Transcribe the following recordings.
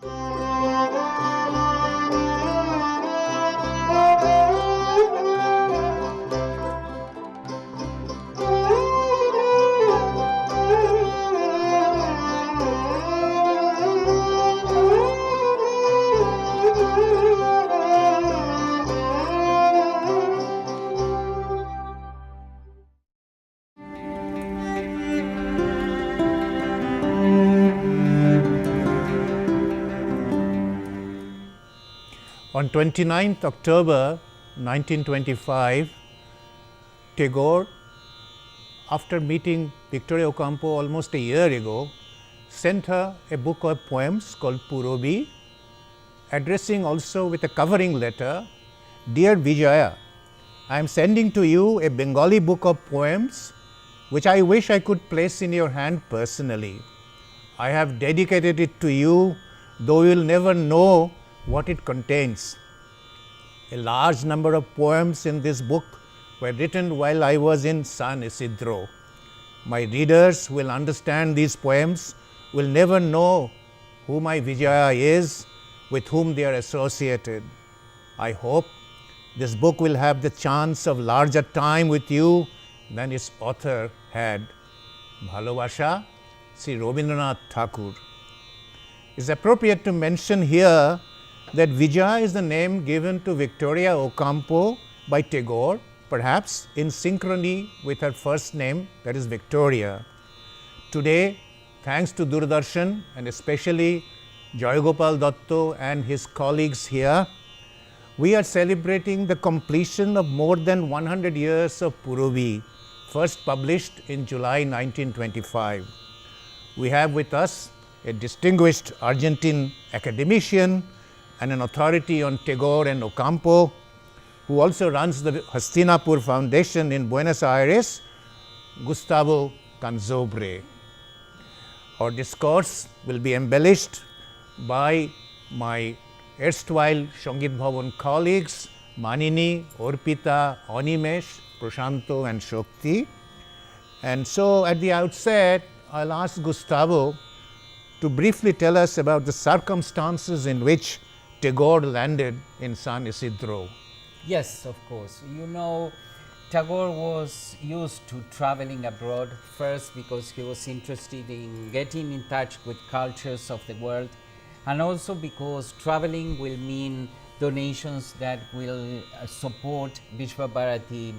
On 29th October 1925, Tagore, after meeting Victoria Ocampo almost a year ago, sent her a book of poems called Purabi, addressing also with a covering letter, "Dear Vijaya, I am sending to you a Bengali book of poems which I wish I could place in your hand personally. I have dedicated it to you, though you will never know what it contains. A large number of poems in this book were written while I was in San Isidro. My readers who will understand these poems will never know who my Vijaya is, with whom they are associated. I hope this book will have the chance of larger time with you than its author had. Bhalobasha, Sri Rabindranath Tagore." It's appropriate to mention here that Vijaya is the name given to Victoria Ocampo by Tagore, perhaps in synchrony with her first name, that is Victoria. Today, thanks to Doordarshan and especially Jayagopal Datto and his colleagues here, we are celebrating the completion of more than 100 years of Purabi, first published in July 1925. We have with us a distinguished Argentine academician and an authority on Tagore and Ocampo, who also runs the Hastinapur Foundation in Buenos Aires, Gustavo Canzobre. Our discourse will be embellished by my erstwhile Shangit Bhavan colleagues, Manini, Orpita, Animesh, Prashanto and Shokti. And so at the outset, I'll ask Gustavo to briefly tell us about the circumstances in which Tagore landed in San Isidro. Yes, of course. You know, Tagore was used to traveling abroad, first because he was interested in getting in touch with cultures of the world, and also because traveling will mean donations that will support Vishva Bharati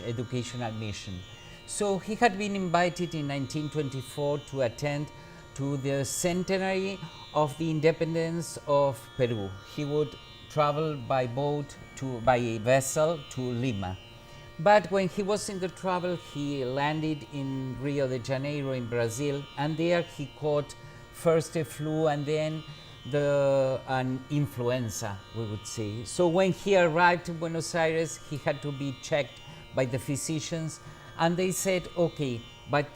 educational mission. So he had been invited in 1924 to attend to the centenary of the independence of Peru. He would travel by boat by a vessel to Lima. But when he was in the travel, he landed in Rio de Janeiro in Brazil, and there he caught first a flu and then an influenza, we would say. So when he arrived in Buenos Aires, he had to be checked by the physicians, and they said, okay, but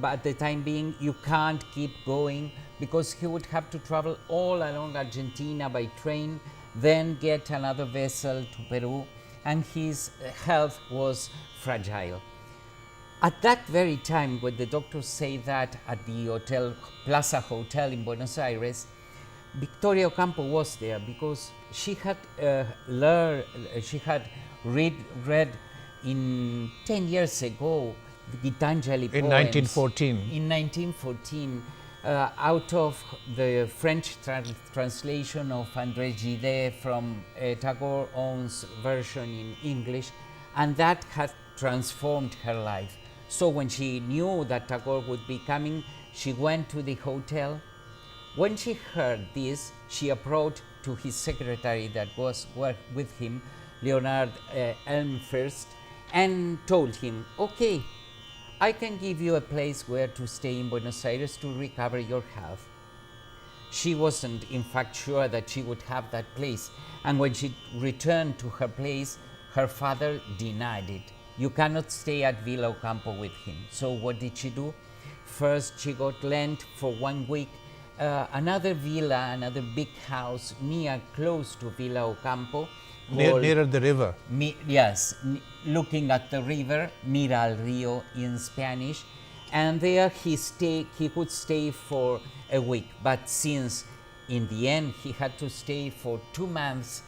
at the time being, you can't keep going, because he would have to travel all along Argentina by train, then get another vessel to Peru, and his health was fragile. At that very time, when the doctors say that at the Hotel Plaza Hotel in Buenos Aires, Victoria Ocampo was there because she had read in 10 years ago the Gitanjali poems. In 1914. Out of the French translation of André Gide from Tagore's own version in English, and that had transformed her life. So when she knew that Tagore would be coming, she went to the hotel. When she heard this, she approached to his secretary that was with him, Leonard Elmfirst, and told him, okay, I can give you a place where to stay in Buenos Aires to recover your health. She wasn't in fact sure that she would have that place, and when she returned to her place, her father denied it. You cannot stay at Villa Ocampo with him. So what did she do? First she got lent for 1 week another villa, another big house close to Villa Ocampo. Nearer the river. Yes, looking at the river, mira al río in Spanish, and there he could stay for a week. But since in the end, he had to stay for 2 months.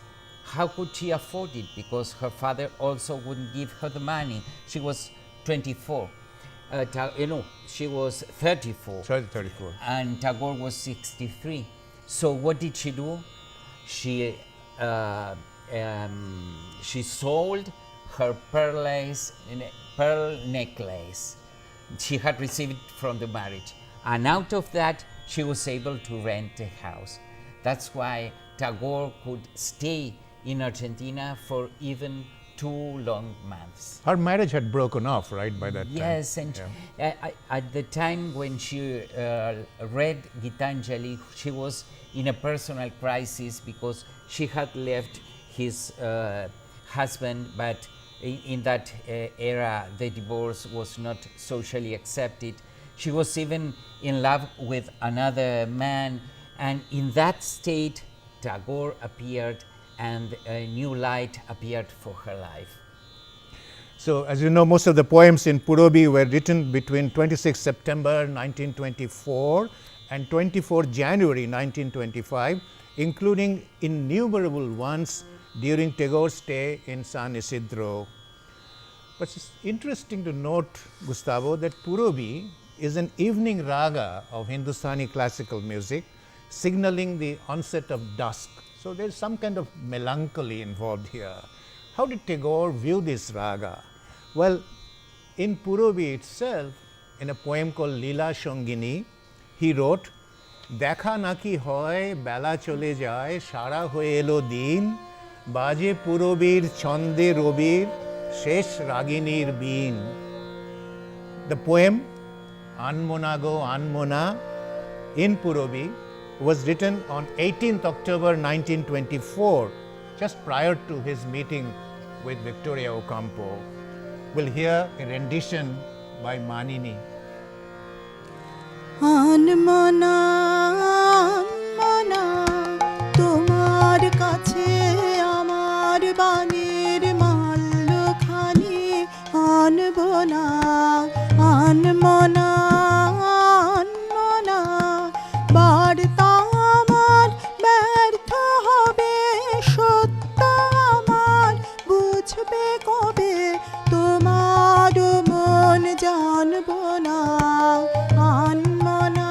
How could she afford it? Because her father also wouldn't give her the money. She was 24. She was 34. 34. And Tagore was 63. So what did she do? She sold her pearl necklace she had received from the marriage, and out of that she was able to rent a house. That's why Tagore could stay in Argentina for even 2 long months. Her marriage had broken off, right, by that time? Yes, and at the time when she read Gitanjali, she was in a personal crisis because she had left his husband, but in that era the divorce was not socially accepted. She was even in love with another man, and in that state Tagore appeared and a new light appeared for her life. So, as you know, most of the poems in Purabi were written between 26 September 1924 and 24 January 1925, including innumerable ones during Tagore's stay in San Isidro. But it's interesting to note, Gustavo, that Purabi is an evening raga of Hindustani classical music, signaling the onset of dusk. So there's some kind of melancholy involved here. How did Tagore view this raga? Well, in Purabi itself, in a poem called Leela Shongini, he wrote, "Dekha naki hoy, bela chole jay, shara hoye elo din, baje Purabir chande robir, shesh raginir bin." The poem, Anmona go Anmona, in Purabi, was written on 18th October 1924, just prior to his meeting with Victoria Ocampo. We'll hear a rendition by Manini. Anmona, Anmona, তোমার কাছে আমার বাণীর মাল্যখানি আনবো না, আনমনা, আনমনা, বার্তা আমার ব্যর্থ হবে, সত্য আমার বুঝবে কবে, তোমার মন জানবো না, আনমনা,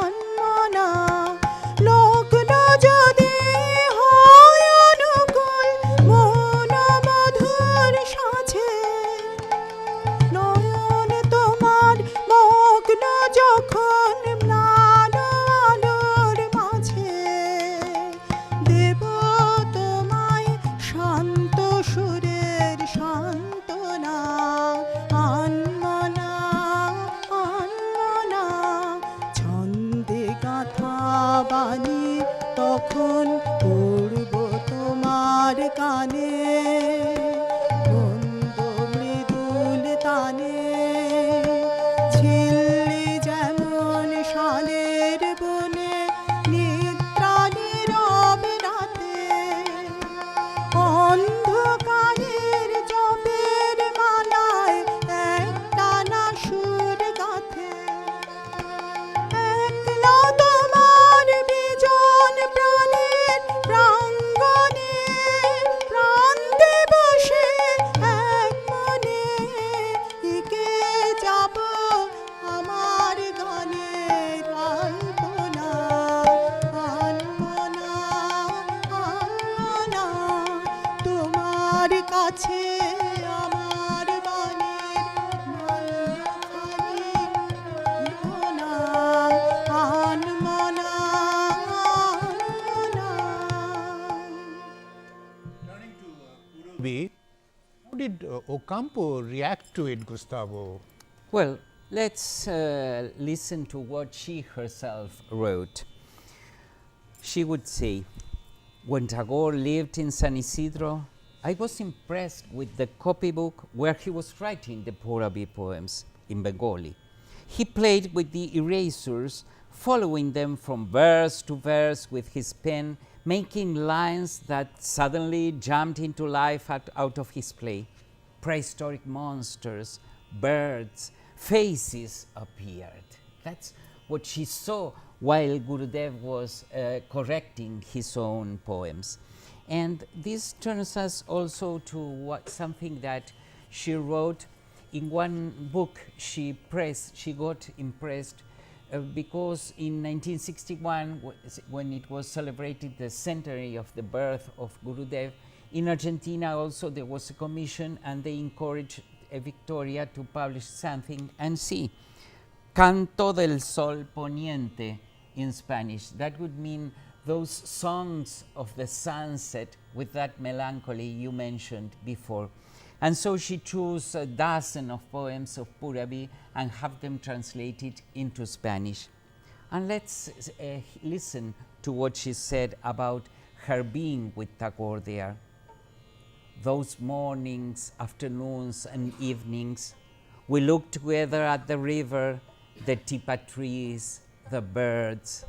আনমনা, লগ্ন যদি হয় অনুকূল মন মধুর সাথে, নয়ন তোমার মগ্ন যখন ম্লান আলোর মাঝে, দেব তোমায় শান্ত সুরের সান্ত্বনা, আনমনা, আনমনা, ছন্দে গাঁথা বাণী তখন পড়ব তোমার কানে, মন্দ মৃদুল তানে, ঝিল্লি যেমন শালের বনে, নিদ্রা নীরব রাতে, অন্ধকারের জপের মালায় একটানা সুর গাথে, একলা তোমার বিজন প্রাণের প্রাঙ্গণে, প্রান্তে বসে এক মনে এঁকে যাব আমার গানের আলপনা, আনমনা, আনমনা, তোমার কাছে আমার বাণীর মাল্যখানি আনমনা, আনমনা, আনমনা। Turning to Purabi, how did Ocampo react to it, Gustavo? Well, let's listen to what she herself wrote. She would say, "When Tagore lived in San Isidro, I was impressed with the copybook where he was writing the Purabi poems in Bengali. He played with the erasers, following them from verse to verse with his pen, making lines that suddenly jumped into life out of his play. Prehistoric monsters, birds, faces appeared." That's what she saw while Gurudev was correcting his own poems. And this turns us also to something that she wrote in one book. She got impressed because in 1961, when it was celebrated the centenary of the birth of Gurudev, in Argentina also there was a commission, and they encouraged Victoria to publish something. And see, Canto del Sol Poniente in Spanish. That would mean those songs of the sunset with that melancholy you mentioned before. And so she chose a dozen of poems of Purabi and have them translated into Spanish. And let's listen to what she said about her being with Tagore there. Those mornings, afternoons, and evenings, we looked together at the river, the tipa trees, the birds.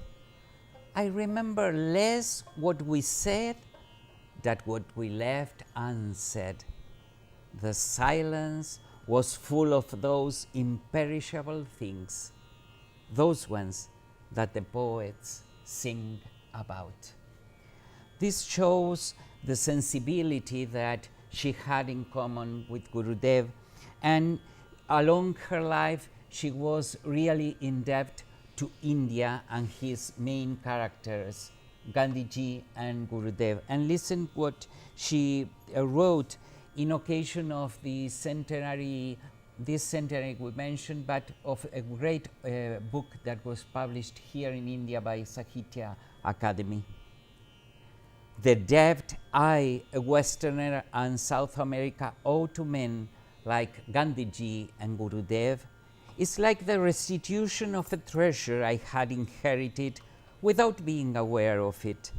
I remember less what we said than what we left unsaid. The silence was full of those imperishable things, those ones that the poets sing about. This shows the sensibility that she had in common with Gurudev, and along her life she was really indebted to India and his main characters, Gandhiji and Gurudev. And listen what she wrote in occasion of the centenary, this centenary we mentioned, but of a great book that was published here in India by Sahitya Academy. The debt I, a Westerner and South America, owe to men like Gandhiji and Gurudev is like the restitution of a treasure I had inherited without being aware of it.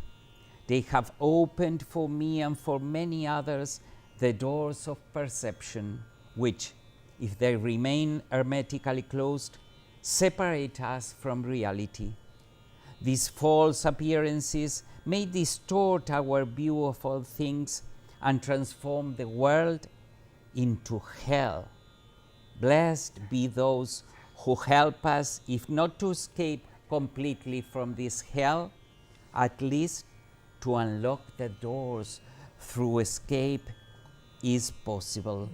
They have opened for me and for many others the doors of perception, which, if they remain hermetically closed, separate us from reality. These false appearances may distort our view of all things and transform the world into hell. Blessed be those who help us, if not to escape completely from this hell, at least to unlock the doors through escape is possible.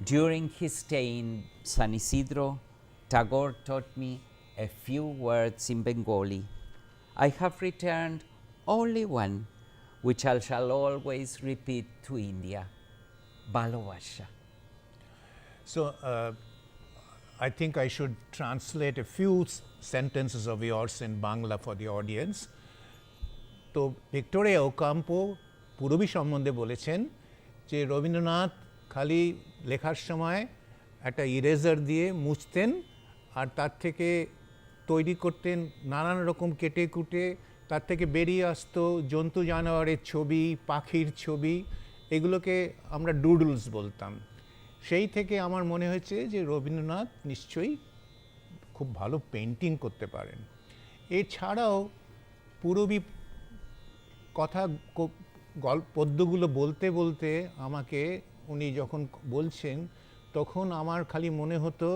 During his stay in San Isidro, Tagore taught me a few words in Bengali. I have returned only one, which I shall always repeat to India, Bhalobasha. So, I think I should translate a few sentences of yours in Bangla for the audience. তো Victoria Ocampo Purabi সম্বন্ধে বলেছেন যে রবীন্দ্রনাথ খালি লেখার সময় একটা eraser দিয়ে মুছতেন আর তার থেকে তৈরি করতেন নানান রকম কেটে কুটে, তার থেকে বেরিয়ে আসতো জন্তু জানোয়ারের ছবি, পাখির ছবি, এগুলোকে আমরা ডুডলস বলতাম। সেই থেকে আমার মনে হয়েছে যে রবীন্দ্রনাথ নিশ্চয়ই খুব ভালো পেন্টিং করতে পারেন। এছাড়াও পূরবী কথা পদ্যগুলো বলতে বলতে আমাকে উনি যখন বলছেন তখন আমার খালি মনে হতো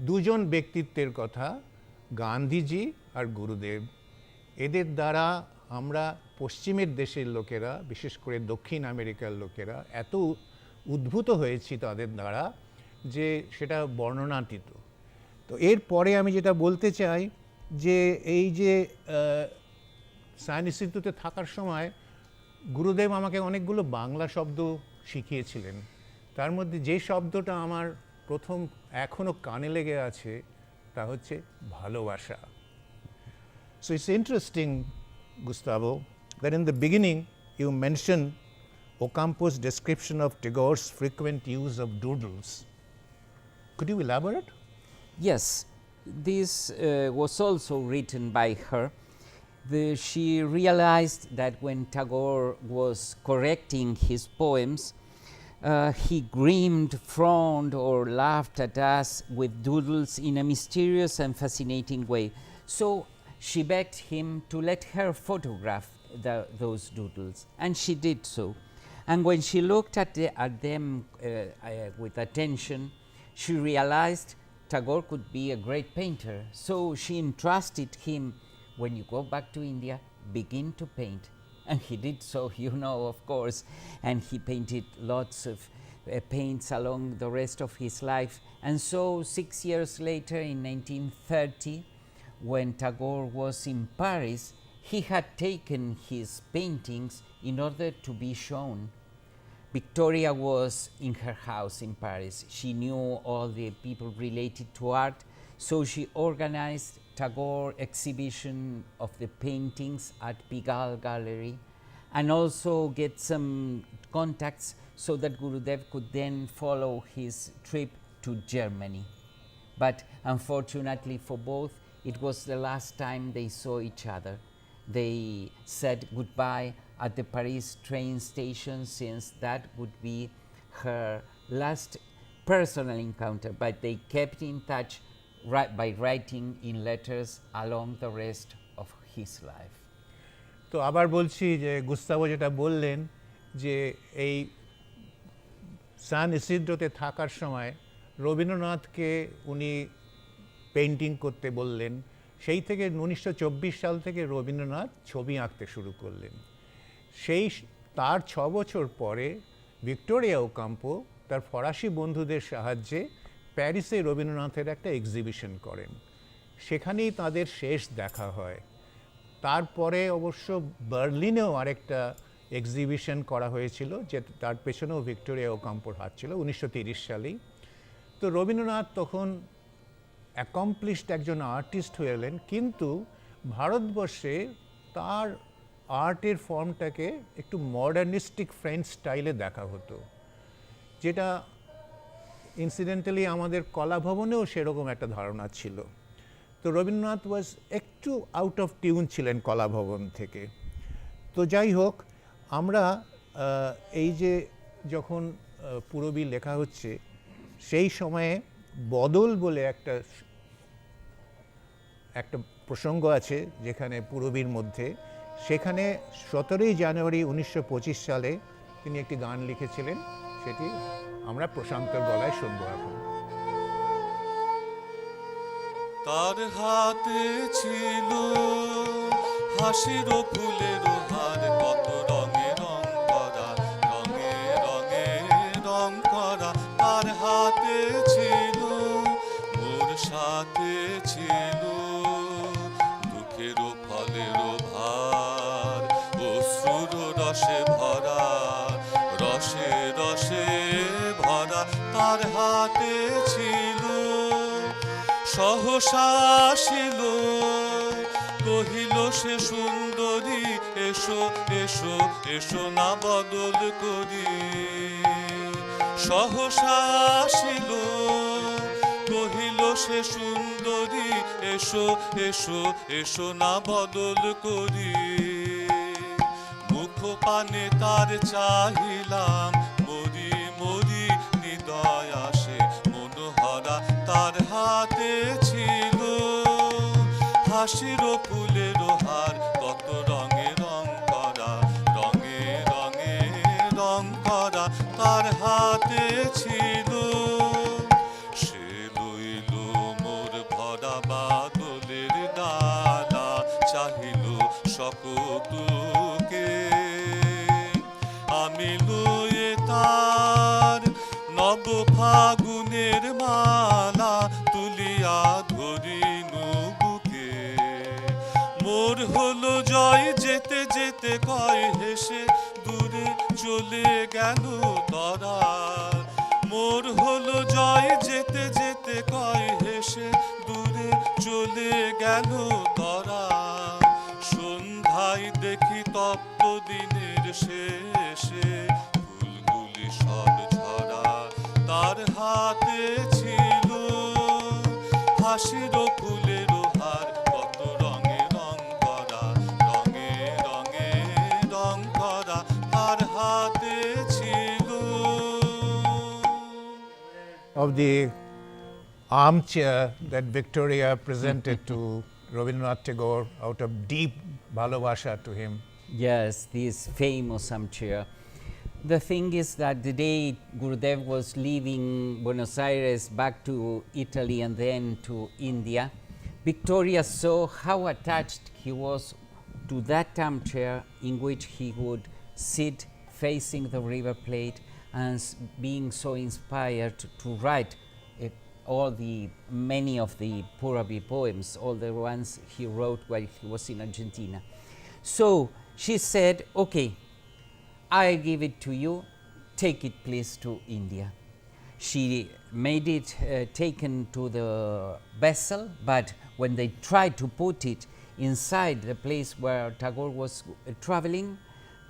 দুজন ব্যক্তিত্বের কথা, গান্ধীজি আর গুরুদেব। এদের দ্বারা আমরা পশ্চিমের দেশের লোকেরা, বিশেষ করে দক্ষিণ আমেরিকার লোকেরা এত উদ্ভূত হয়েছি তাদের দ্বারা যে সেটা বর্ণনাতীত। তো এরপরে আমি যেটা বলতে চাই যে এই যে সায়েন্স ইনস্টিটিউটে থাকার সময় গুরুদেব আমাকে অনেকগুলো বাংলা শব্দ শিখিয়েছিলেন। তার মধ্যে যে শব্দটা আমার প্রথম এখনও কানে লেগে আছে তা হচ্ছে ভালোবাসা। So it's interesting, Gustavo, that in the beginning you mentioned Ocampo's description of Tagore's frequent use of doodles. Could you elaborate? Yes, this was also written by her. She realized that when Tagore was correcting his poems, he grinned, frowned, or laughed at us with doodles in a mysterious and fascinating way. So she begged him to let her photograph those doodles, and she did so. And when she looked at them with attention, she realized Tagore could be a great painter. So she entrusted him, when you go back to India, begin to paint. And he did so, you know, of course, and he painted lots of paints along the rest of his life. And so 6 years later, in 1930, when Tagore was in Paris, he had taken his paintings in order to be shown. Victoria was in her house in Paris. She knew all the people related to art, so she organized Tagore exhibition of the paintings at Pigalle Gallery, and also get some contacts so that Gurudev could then follow his trip to Germany. But unfortunately for both, it was the last time they saw each other. They said goodbye at the Paris train station, since that would be her last personal encounter, but they kept in touch by writing in letters along the rest of his life. তো আবার বলছি যে Gustavo যেটা বললেন যে এই সান ইসিদ্রোতে থাকার সময় রবীন্দ্রনাথকে উনি পেইন্টিং করতে বললেন। সেই থেকে 1924 সাল থেকে রবীন্দ্রনাথ ছবি আঁকতে শুরু করলেন। তার 6 বছর পরে ভিক্টোরিয়া ওকাম্পো তার ফরাসি বন্ধুদের সাহায্যে প্যারিসে রবীন্দ্রনাথের একটা এক্সিবিশন করেন। সেখানেই তাদের শেষ দেখা হয়। তারপরে অবশ্য বার্লিনেও আরেকটা এক্সিবিশন করা হয়েছিল, যে তার পেছনেও ভিক্টোরিয়া ওকাম্পোর হাত ছিল 1930 সালেই। তো রবীন্দ্রনাথ তখন অ্যাকমপ্লিশড একজন আর্টিস্ট হয়ে এলেন, কিন্তু ভারতবর্ষে তার আর্টের ফর্মটাকে একটু মডার্নিস্টিক ফ্রেঞ্চ স্টাইলে দেখা হতো, যেটা ইনসিডেন্টালি আমাদের কলাভবনেও সেরকম একটা ধারণা ছিল। তো রবীন্দ্রনাথ ওয়াজ একটু আউট অফ টিউন ছিলেন কলাভবন থেকে। তো যাই হোক, আমরা এই যে যখন পুরবী লেখা হচ্ছে, সেই সময়ে বদল বলে একটা প্রসঙ্গ আছে যেখানে পুরবীর মধ্যে, সেখানে 17ই জানুয়ারি 1925 সালে তিনি একটি গান লিখেছিলেন, সেটি আমরা প্রশান্তর গলায় শুনব এখন। তার হাতে ছিল হাসির ফুলের হার, কত রঙে রং করা, রঙে রঙে রং করা। তার হাতে ছিল, মোর সাথে ছিল দুঃখের ফলের ভার, অশ্রুর রসে ভরা, রসে রসে ভরা। তার হাতে ছিল, সহসা আসিল, কহিল সে সুন্দরী, এসো এসো এসো না বদল করি। সহসা আসিল, কহিল সে সুন্দরী, এসো এসো এসো না বদল করি। মুখ পানে তার চাহিলাম, মরি মরি হৃদয় আসে মনোহরা। তার হাতে ছিল হাসির ফুলের হার, কত রঙে রং করা, রঙে রঙে রং করা। তার হাতে ছিল, সে লইল মোর ভরা বাদলের ডালা, চাহিল সকতুকে আমি লয়ে তার নব ফাগুনের মালা, তুলিয়া ধরিনু বুকে। মোর হলো জয়, যেতে যেতে কয় হেসে দূরে চলে গেল তরা। মোর হলো জয়, যেতে যেতে কয় হেসে দূরে চলে গেল তরা। সন্ধ্যায় দেখি তপ্ত দিনের শেষে ফুলগুলি সব ঝরা। তার হাতে ছিল হাসির ফুলের হার, কত রঙে রং করা, রঙে রঙে রং করা। তার হাতে ছিল। Of the armchair that Victoria presented to Rabindranath Tagore out of deep bhalabasha to him. Yes, this famous armchair. The thing is that the day Gurudev was leaving Buenos Aires back to Italy and then to India, Victoria saw how attached he was to that armchair in which he would sit facing the River Plate and being so inspired to write many of the Purabi poems, all the ones he wrote while he was in Argentina. So she said, okay, I give it to you, take it please to India. She made it taken to the vessel, but when they tried to put it inside the place where Tagore was traveling,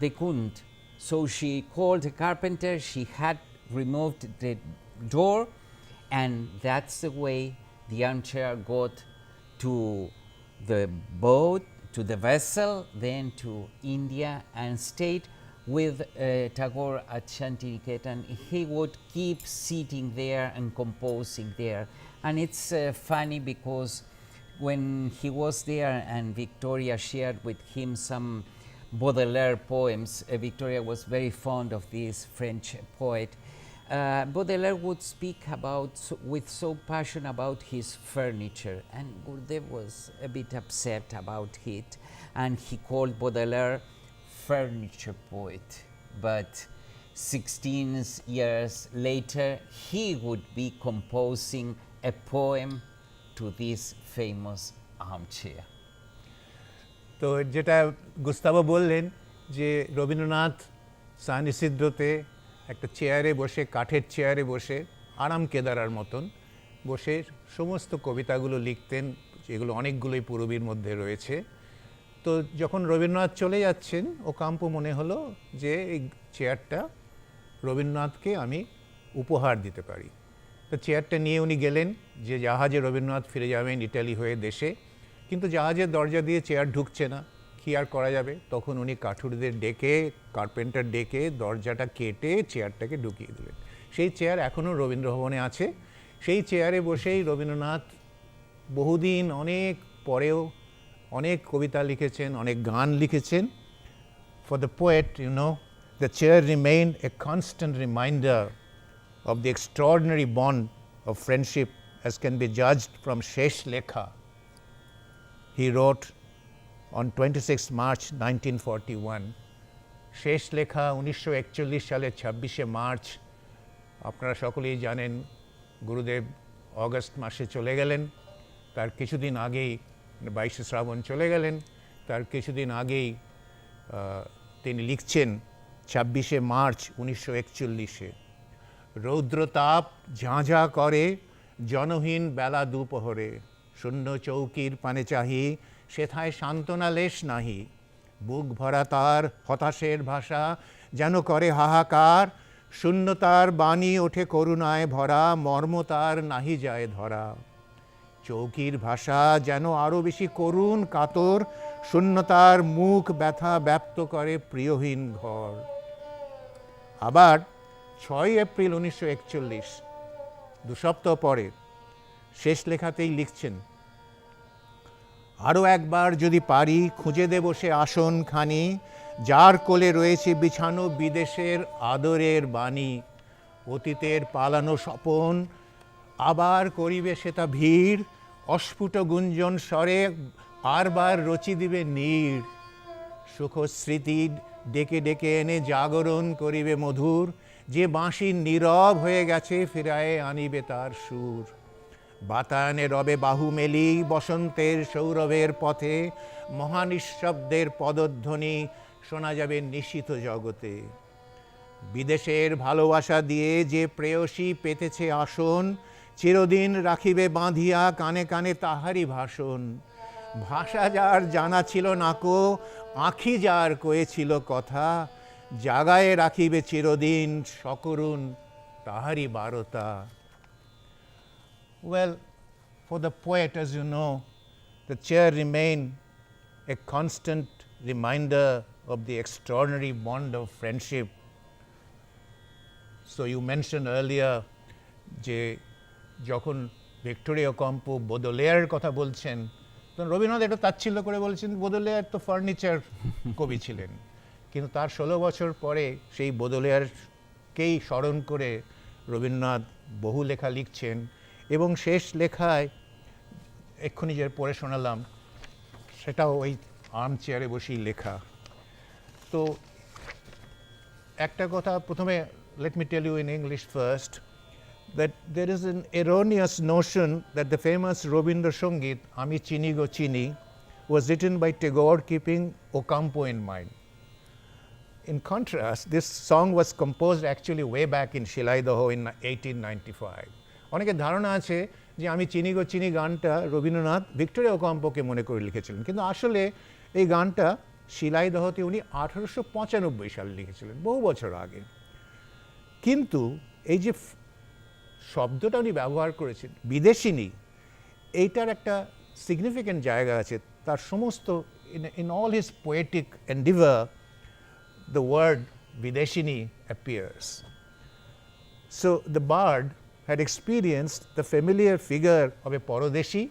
they couldn't. So she called a carpenter, she had removed the door, and that's the way the armchair got to the boat, to the vessel, then to India, and stayed with Tagore at Shantiniketan. He would keep sitting there and composing there. And it's funny because when he was there and Victoria shared with him some Baudelaire poems, Victoria was very fond of this French poet. Baudelaire would speak with so passion about his furniture, and Gurudev was a bit upset about it, and he called Baudelaire furniture poet. But 16 years later, he would be composing a poem to this famous armchair. তো যেটা Gustavo বললেন যে রবীন্দ্রনাথ সানিসিদ্রতে একটা চেয়ারে বসে, কাঠের চেয়ারে বসে আরাম কেদারার মতন বসে সমস্ত কবিতাগুলো লিখতেন, যেগুলো অনেকগুলোই পুরবীর মধ্যে রয়েছে। তো যখন রবীন্দ্রনাথ চলে যাচ্ছেন, ওকাম্পো মনে হলো যে এই চেয়ারটা রবীন্দ্রনাথকে আমি উপহার দিতে পারি। তো চেয়ারটা নিয়ে উনি গেলেন, যে জাহাজে রবীন্দ্রনাথ ফিরে যাবেন ইটালি হয়ে দেশে, কিন্তু জাহাজের দরজা দিয়ে চেয়ার ঢুকছে না, কী আর করা যাবে? তখন উনি কাঠুরিদের ডেকে, কার্পেন্টার ডেকে দরজাটা কেটে চেয়ারটাকে ঢুকিয়ে দিলেন। সেই চেয়ার এখনও রবীন্দ্রভবনে আছে। সেই চেয়ারে বসেই রবীন্দ্রনাথ বহুদিন অনেক পরেও অনেক কবিতা লিখেছেন, অনেক গান লিখেছেন। For the poet, the chair remained a constant reminder of the extraordinary bond of friendship as can be judged from Shesh Lekha. He wrote on 26 March 1941. শেষ লেখা 1941 সালের 26শে মার্চ। আপনারা সকলেই জানেন গুরুদেব অগস্ট মাসে চলে গেলেন, তার কিছুদিন আগেই 22শে শ্রাবণ চলে গেলেন, তার কিছুদিন আগেই তিনি লিখছেন 26শে মার্চ 1941-এ, রৌদ্রতাপ ঝাঁঝা করে জনহীন বেলা দুপহরে, শূন্য চৌকির পানে চাহি সেথায় সান্ত্বনা লেশ নাহি, বুক ভরা তার হতাশের ভাষা যেন করে হাহাকার, শূন্যতার বাণী ওঠে করুণায় ভরা, মর্ম তার নাহি যায় ধরা, চৌকির ভাষা যেন আরও বেশি করুণ কাতর, শূন্যতার মুখ ব্যথা ব্যপ্ত করে প্রিয়হীন ঘর। আবার 6 এপ্রিল 1941, 2 সপ্তাহ পরে শেষ লেখাতেই লিখছেন, আরও একবার যদি পারি খুঁজে দেব সে আসনখানি, যার কোলে রয়েছে বিছানো বিদেশের আদরের বাণী, অতীতের পালানো স্বপন আবার করিবে সেটা ভিড়, অস্ফুট গুঞ্জন স্বরে বারবার রচি দিবে নীড়, সুখস্মৃতি ডেকে ডেকে এনে জাগরণ করিবে মধুর, যে বাঁশি নীরব হয়ে গেছে ফিরায়ে আনিবে তার সুর, বাতায়নে রবে বাহু মেলি বসন্তের সৌরভের পথে, মহানিঃশব্দের পদধ্বনি শোনা যাবে নিশীথ জগতে, বিদেশের ভালোবাসা দিয়ে যে প্রেয়সী পেতেছে আসন, চিরদিন রাখিবে বাঁধিয়া কানে কানে তাহারি ভাষণ, ভাষা যার জানা ছিল নাকো আঁখি যার কয়েছিল কথা, জাগায়ে রাখিবে চিরদিন সকরুণ তাহারি বারতা। Well, for the poet, as you know, the chair remained a constant reminder of the extraordinary bond of friendship. So you mentioned earlier যে যখন ভিক্টোরিয়া অকাম্পো বোদোলেয়ারের কথা বলছেন, তখন রবীন্দ্রনাথ এটা তাচ্ছিল্য করে বলছেন বোদোলেয়ার তো ফার্নিচার কবি ছিলেন, কিন্তু তার 16 বছর পরে সেই বোদলেয়ারকেই স্মরণ করে রবীন্দ্রনাথ বহু লেখা লিখছেন এবং শেষ লেখায় এক্ষুনি যে পড়ে শোনালাম সেটাও ওই আর্ম চেয়ারে বসেই লেখা। তো একটা কথা প্রথমে, let me tell you in English first, that there is an erroneous notion that the famous Rabindra Sangit, Ami Chini Go Chini, was written by Tagore keeping Ocampo in mind. In contrast, this song was composed actually way back in Shilaidaho in 1895. অনেকের ধারণা আছে যে আমি চিনি গো চিনি গানটা Rabindranath Victoria ওকাম্পোকে মনে করে লিখেছিলেন, কিন্তু আসলে এই গানটা শিলাইদহতে উনি 1895 সালে লিখেছিলেন, বহু বছর আগে। কিন্তু এই যে শব্দটা উনি ব্যবহার করেছেন বিদেশিনী, এইটার একটা সিগনিফিক্যান্ট জায়গা আছে। তার সমস্ত in all his poetic endeavor the word videshini appears. So the bard had experienced the familiar figure of a Paradeshi,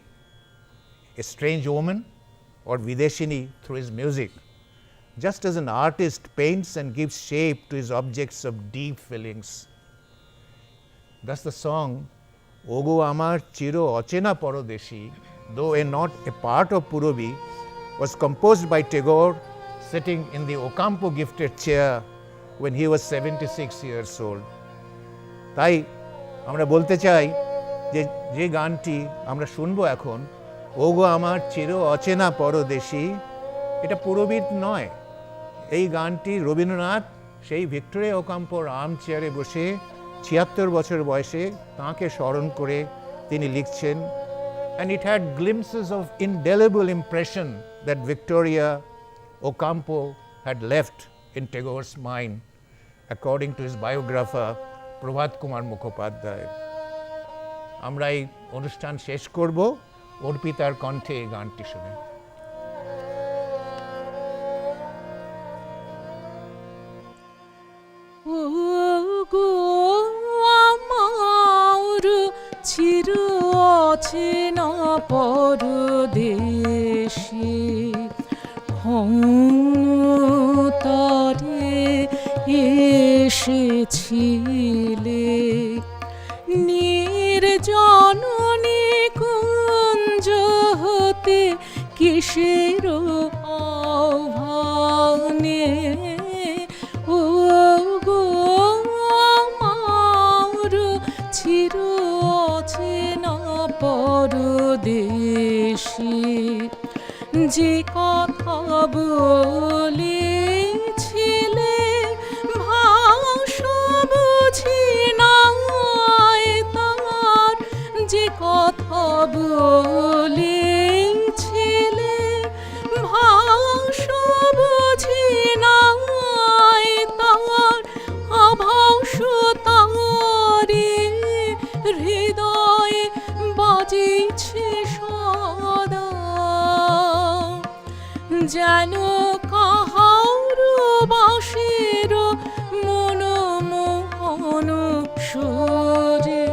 a strange woman, or Videshini through his music, just as an artist paints and gives shape to his objects of deep feelings. Thus the song Ogo Amar Chiro Ochena Paradeshi, though not a part of Purabi, was composed by Tagore sitting in the Ocampo gifted chair when he was 76 years old. তাই আমরা বলতে চাই যে যে গানটি আমরা শুনবো এখন, ওগো আমার চির অচেনা পরদেশী, এটা পুরবীর নয়। এই গানটি রবীন্দ্রনাথ সেই ভিক্টোরিয়া ওকাম্পোর আর্ম চেয়ারে বসে 76 বছর বয়সে তাঁকে স্মরণ করে তিনি লিখছেন। And it had glimpses of indelible impression that Victoria Ocampo had left in Tagore's mind, according to his biographer Prabhat Kumar Mukhopadhyay. আমরা এই অনুষ্ঠান শেষ করব অর্পিতার কণ্ঠে এই গানটি শুনে। ওগো আমার চির অচেনা পরদেশী, তরে এসেছিলে নির্জন নিকুঞ্জ হতে কিসের আহ্বানে, ওগো আমার চির অচেনা পরদেশী, যে কথা বলেছিলে ভাষা বুঝি নাই তার, যে কথা বলেছিলে ভাষা বুঝি নাই তার, আভাস তারে হৃদয়ে বাজিছে সদা, যেন কাহার বাঁশির মনমোহন সুরে,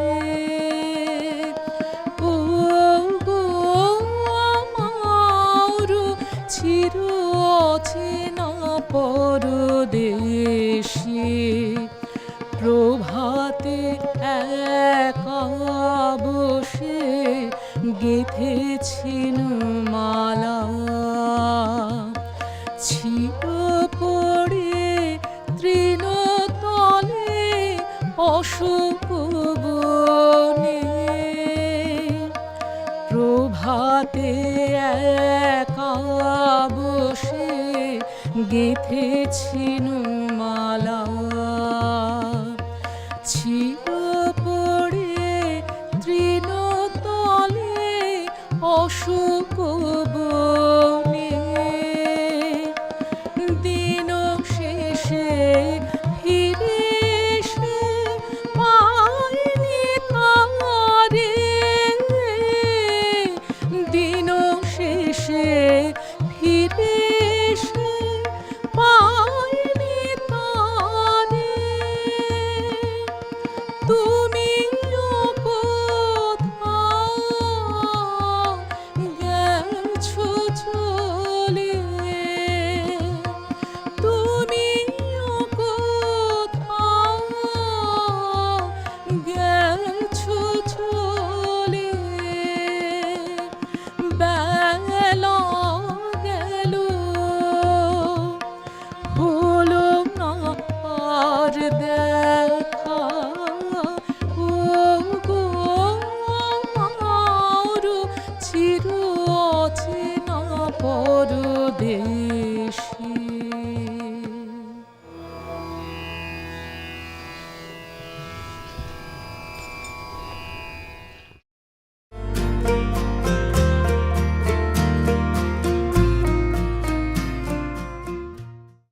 ওগো আমার চির অচেনা পরদেশী, প্রভাতে একা বসে গেঁথেছিন মালা, ছিল পড়ে তৃণতলে অশোক বনে, প্রভাতে একা বসে গেঁথেছিন মালা, ছিল পড়ে তৃণতলে অশোক বনে, দিন শেষে ফিরে এসে পাইনি তারে, দিন শেষে ফিরে এসে পাইনি তারে, তুমি কোথাও গেছো বেলা গেল হলো না আর দেখা ও গো আমার চির অচেনা পরদেশ